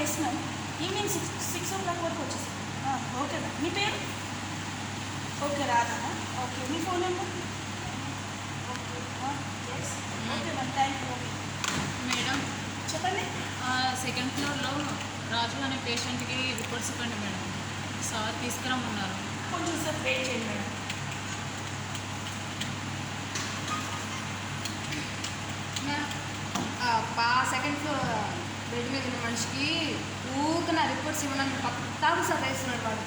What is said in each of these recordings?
Yes ma'am. Evening 6 o'clock వరకు వచ్చేస్తాను. Okay ma'am. మీ పేరు? ఓకే రాధా. ఓకే మీ phone number? Okay yes okay ma'am. Thank you. Okay madam, చెప్పండి. సెకండ్ ఫ్లోర్లో రాజు అనే పేషెంట్కి రిపోర్ట్స్ ఇవ్వండి మేడం. సార్ తీసుకురమ్మన్నారు. కొంచెం సార్ వెయిట్ చేయండి మేడం. సెకండ్ ఫ్లోర్ బెడ్ మీద ఉన్న మనిషికి ఊరికన రిపోర్ట్స్ ఇవ్వడానికి పక్కాగా సతాయిస్తున్నాడు వాడు.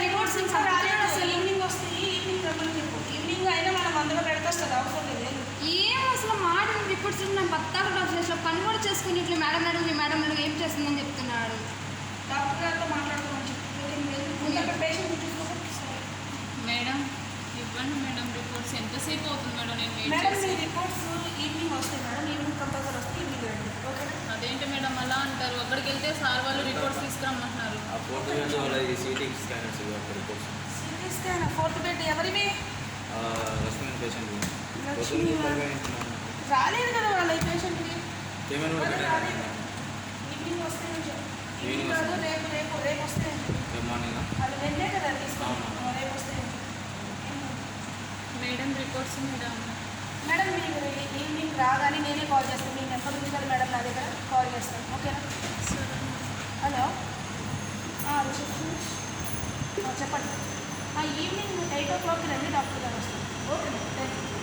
రిపోర్ట్స్ ఇంకా రాలేదు. అసలు ఈవినింగ్ వస్తే ఈవినింగ్ రమ్మని చెప్పు. ఈవినింగ్ అయినా మనం అందులో పెడతాం అవసరం లేదు. ఏం అసలు మాట రిపోర్ట్స్ నేను పక్కాగా డ్రాప్ చేసిన పని కూడా చేసుకుని ఇట్లా మేడం అడుగు మేడం అడుగు ఏం చేస్తుందని చెప్తున్నాడు. డాక్టర్ గారితో మాట్లాడుకోమని చెప్పి పేషెంట్ చూసుకోవాలి. మేడం ఇవ్వండి మేడం రిపోర్ట్స్. ఎంతసేపు అవుతుంది మేడం? నేను వెయిట్ మేడం చేసి. మీ రిపోర్ట్స్ ఈవినింగ్ వస్తాయి మేడం. ఈవినింగ్ కంపల్సరీ వస్తే ఈవినింగ్ రండి. ఓకేనా? అదేంటి మేడం అలా అంటారు? అక్కడికి వెళ్తే సార్ వాళ్ళు రిపోర్ట్స్ తీసుకురమ్మంటున్నారు. ఆ ఫోటో ఏంటో వాళ్ళ city scanners reports. CT scan fourth bed ఎవరివి? లక్ష్మీ పేషెంట్ లక్ష్మీ రాలేదు కదా వాళ్ళ ఈ పేషెంట్కి. పేమెంట్ రాలేదు. ఈవినింగ్ వస్తే ఈవినింగ్ కాదు రేపు రేపు రేపు వస్తే మార్నింగ్ అది వెళ్ళే కదా తీసుకోండి. రేపు వస్తే మేడం రిపోర్ట్స్ మేడం. మేడం మీరు ఈవినింగ్ రాగానే నేనే కాల్ చేస్తాను. మీ నెంబర్ ఉంది కదా మేడం నా దగ్గర, కాల్ చేస్తాను. ఓకేనా? హలో చెప్పండి. ఈవినింగ్ 8 o'clock రండి, డాక్టర్ గారు వస్తారు. Okay madam. Thank you.